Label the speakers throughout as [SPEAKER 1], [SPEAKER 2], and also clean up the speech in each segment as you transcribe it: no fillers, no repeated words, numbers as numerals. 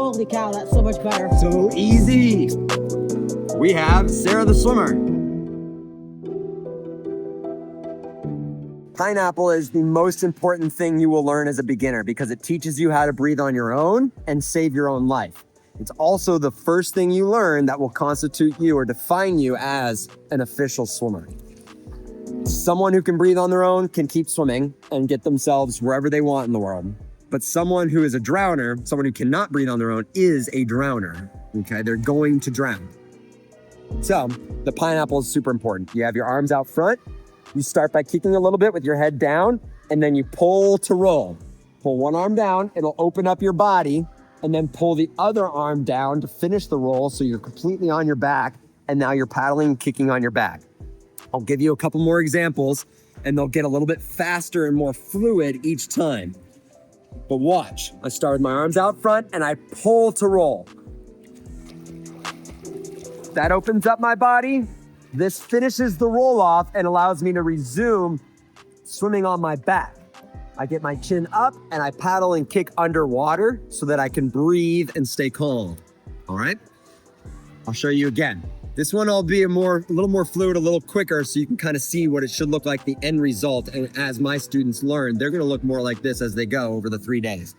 [SPEAKER 1] Holy cow, that's so much better.
[SPEAKER 2] So easy. We have Sara the swimmer. Pineapple is the most important thing you will learn as a beginner because it teaches you how to breathe on your own and save your own life. It's also the first thing you learn that will constitute you or define you as an official swimmer. Someone who can breathe on their own can keep swimming and get themselves wherever they want in the world. But someone who is a drowner, someone who cannot breathe on their own, is a drowner, okay? They're going to drown. So the pineapple is super important. You have your arms out front. You start by kicking a little bit with your head down, and then you pull to roll. Pull one arm down, it'll open up your body, and then pull the other arm down to finish the roll so you're completely on your back, and now you're paddling, kicking on your back. I'll give you a couple more examples, and they'll get a little bit faster and more fluid each time. But watch, I start with my arms out front, and I pull to roll. That opens up my body. This finishes the roll off and allows me to resume swimming on my back. I get my chin up and I paddle and kick underwater so that I can breathe and stay calm. All right? I'll show you again. This one will be a little more fluid, a little quicker, so you can kind of see what it should look like, the end result. And as my students learn, they're gonna look more like this as they go over the 3 days.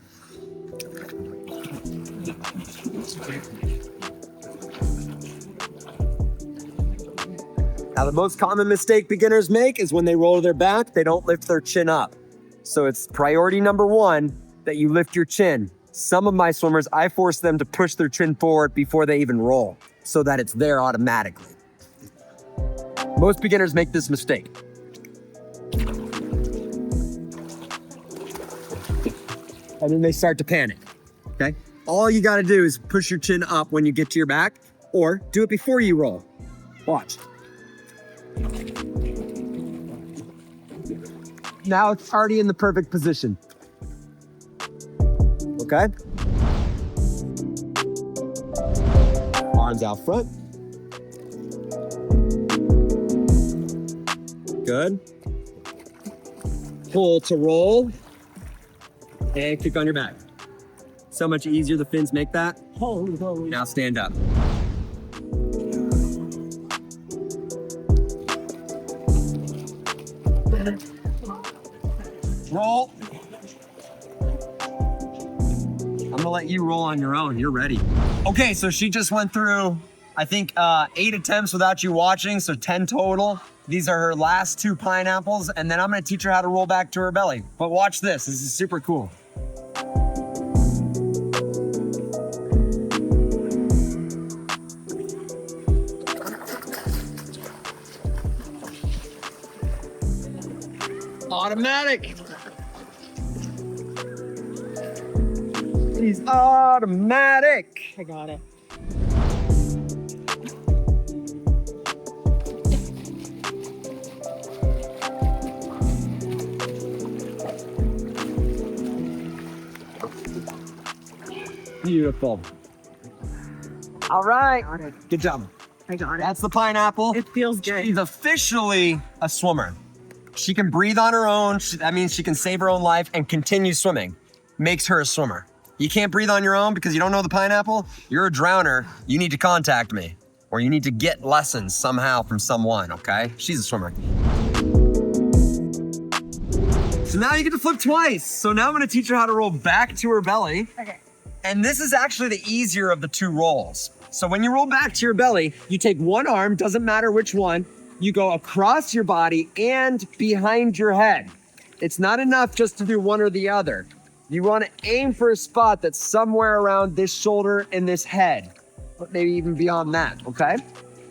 [SPEAKER 2] Now, the most common mistake beginners make is when they roll to their back, they don't lift their chin up. So it's priority number one that you lift your chin. Some of my swimmers, I force them to push their chin forward before they even roll so that it's there automatically. Most beginners make this mistake. And then they start to panic, okay? All you gotta do is push your chin up when you get to your back, or do it before you roll. Watch. Now it's already in the perfect position. Okay? Arms out front. Good. Pull to roll. And kick on your back. So much easier the fins make that.
[SPEAKER 1] Holy.
[SPEAKER 2] Now stand up. Roll. I'm gonna let you roll on your own. You're ready. Okay, so she just went through, I think, 8 attempts without you watching, so 10 total. These are her last 2 pineapples, and then I'm gonna teach her how to roll back to her belly. But watch this. This is super cool. Automatic. He's automatic.
[SPEAKER 1] I got it.
[SPEAKER 2] Beautiful. All right. Good job.
[SPEAKER 1] I got it.
[SPEAKER 2] That's the pineapple.
[SPEAKER 1] It feels good.
[SPEAKER 2] She's officially a swimmer. She can breathe on her own. That means she can save her own life and continue swimming. Makes her a swimmer. You can't breathe on your own because you don't know the pineapple? You're a drowner. You need to contact me, or you need to get lessons somehow from someone, okay? She's a swimmer. So now you get to flip twice. So now I'm gonna teach her how to roll back to her belly.
[SPEAKER 1] Okay.
[SPEAKER 2] And this is actually the easier of the 2 rolls. So when you roll back to your belly, you take one arm, doesn't matter which one, you go across your body and behind your head. It's not enough just to do one or the other. You want to aim for a spot that's somewhere around this shoulder and this head, but maybe even beyond that, okay?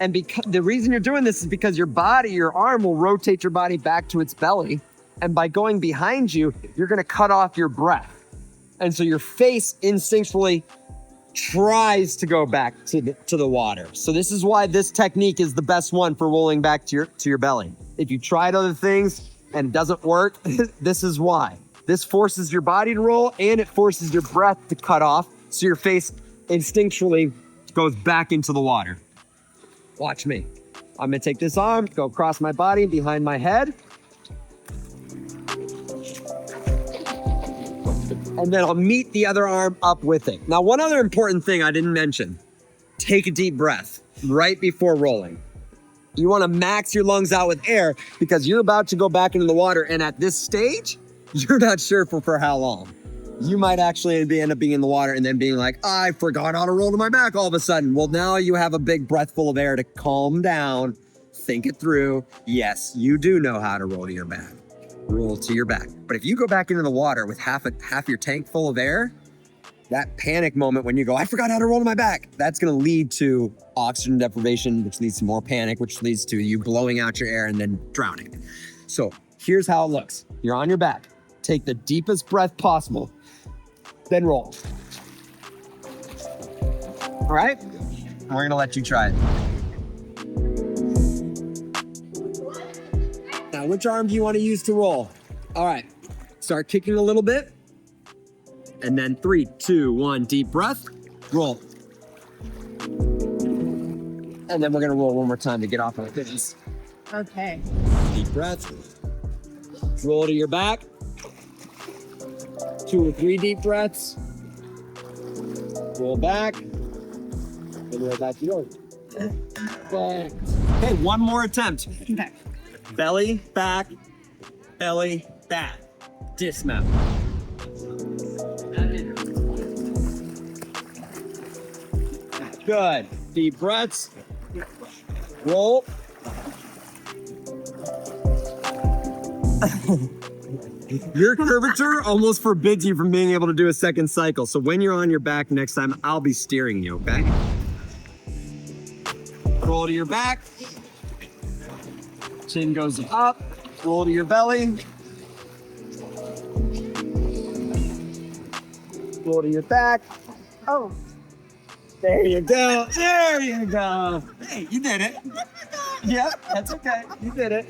[SPEAKER 2] And the reason you're doing this is because your body, your arm will rotate your body back to its belly. And by going behind you, you're gonna cut off your breath. And so your face instinctually tries to go back to the water. So this is why this technique is the best one for rolling back to your belly. If you tried other things and it doesn't work, this is why. This forces your body to roll and it forces your breath to cut off, so your face instinctually goes back into the water. Watch me. I'm gonna take this arm, go across my body, behind my head. And then I'll meet the other arm up with it. Now, one other important thing I didn't mention, take a deep breath right before rolling. You want to max your lungs out with air because you're about to go back into the water. And at this stage, you're not sure for how long. You might actually end up being in the water and then being like, I forgot how to roll to my back all of a sudden. Well, now you have a big breath full of air to calm down, think it through. Yes, you do know how to roll to your back. Roll to your back. But if you go back into the water with half your tank full of air, that panic moment when you go, I forgot how to roll to my back, that's gonna lead to oxygen deprivation, which leads to more panic, which leads to you blowing out your air and then drowning. So here's how it looks. You're on your back. Take the deepest breath possible, then roll. All right? And we're gonna let you try it. Now, which arm do you want to use to roll? All right, start kicking a little bit. And then 3, 2, 1, deep breath, roll. And then we're gonna roll one more time to get off of this.
[SPEAKER 1] Okay.
[SPEAKER 2] Deep breath, roll to your back. 2 or 3 deep breaths. Roll back. And roll back to yours. Okay, one more attempt.
[SPEAKER 1] Okay.
[SPEAKER 2] Belly, back, dismount. Good. Deep breaths. Roll. Your curvature almost forbids you from being able to do a second cycle. So when you're on your back next time, I'll be steering you, okay? Roll to your back. Chin goes up. Roll to your belly. Roll to your back.
[SPEAKER 1] Oh.
[SPEAKER 2] There you go. There you go. Hey, you did it. Yeah, that's okay. You did it.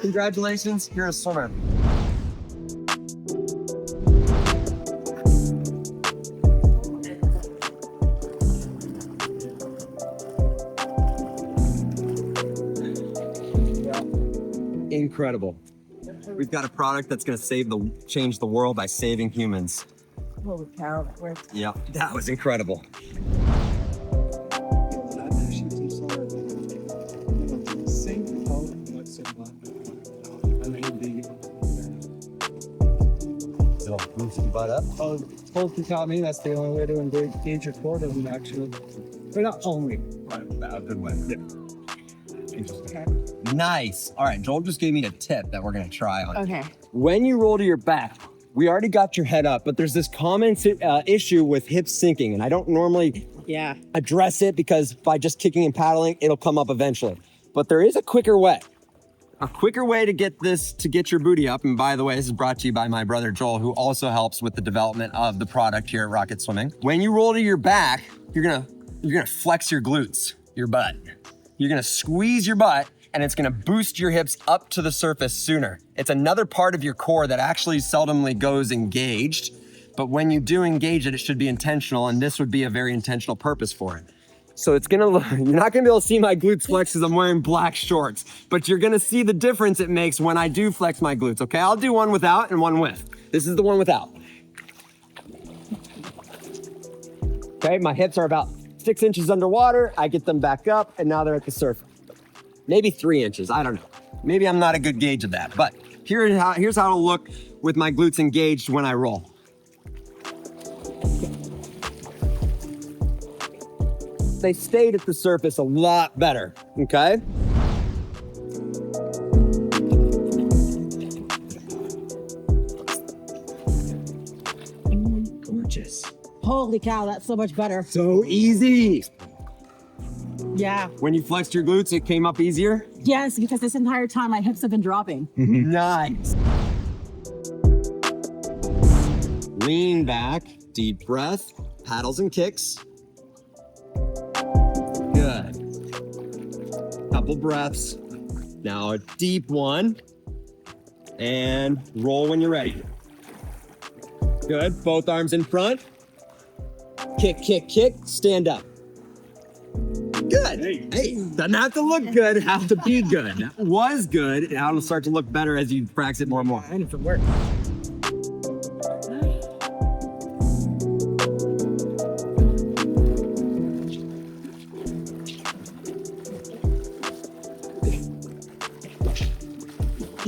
[SPEAKER 2] Congratulations. You're a swimmer. Incredible. We've got a product that's going to change the world by saving humans.
[SPEAKER 1] Holy cow.
[SPEAKER 2] Yep, that was incredible. So, move your butt up.
[SPEAKER 3] Oh, Tolkien taught me that's the only way to engage your core to actually, but not only.
[SPEAKER 2] A good way. Yeah. Nice. All right, Joel just gave me a tip that we're gonna try on.
[SPEAKER 1] Okay.
[SPEAKER 2] When you roll to your back, we already got your head up, but there's this common issue with hips sinking, and I don't normally address it because by just kicking and paddling, it'll come up eventually. But there is a quicker way. A quicker way to get your booty up, and by the way, this is brought to you by my brother Joel, who also helps with the development of the product here at Rocket Swimming. When you roll to your back, you're gonna flex your glutes, your butt. You're gonna squeeze your butt, and it's gonna boost your hips up to the surface sooner. It's another part of your core that actually seldomly goes engaged, but when you do engage it, it should be intentional, and this would be a very intentional purpose for it. So it's gonna look, you're not gonna be able to see my glutes flex because I'm wearing black shorts, but you're gonna see the difference it makes when I do flex my glutes, okay? I'll do one without and one with. This is the one without. Okay, my hips are about 6 inches underwater. I get them back up, and now they're at the surface. Maybe 3 inches, I don't know. Maybe I'm not a good gauge of that, but here's how it'll look with my glutes engaged when I roll. They stayed at the surface a lot better, okay? Gorgeous.
[SPEAKER 1] Holy cow, that's so much better.
[SPEAKER 2] So easy.
[SPEAKER 1] Yeah.
[SPEAKER 2] When you flexed your glutes, it came up easier?
[SPEAKER 1] Yes, because this entire time my hips have been dropping.
[SPEAKER 2] Nice. Lean back, deep breath, paddles and kicks. Good. Couple breaths. Now a deep one. And roll when you're ready. Good. Both arms in front. Kick, kick, kick. Stand up. Good. Hey, doesn't have to look good, it has to be good. That was good. Now it'll start to look better as you practice it more and more.
[SPEAKER 1] And if it works.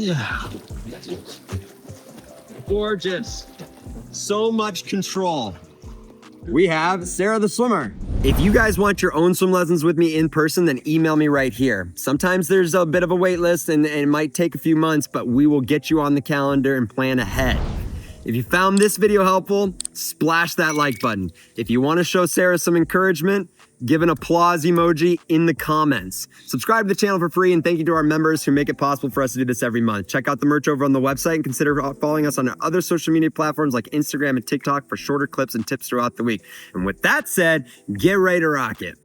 [SPEAKER 2] Yeah. Gorgeous. So much control. We have Sara the swimmer. If you guys want your own swim lessons with me in person, then email me right here. Sometimes there's a bit of a wait list and it might take a few months, but we will get you on the calendar and plan ahead. If you found this video helpful, splash that like button. If you want to show Sara some encouragement, give an applause emoji in the comments. Subscribe to the channel for free, and thank you to our members who make it possible for us to do this every month. Check out the merch over on the website and consider following us on our other social media platforms like Instagram and TikTok for shorter clips and tips throughout the week. And with that said, get ready to rock it.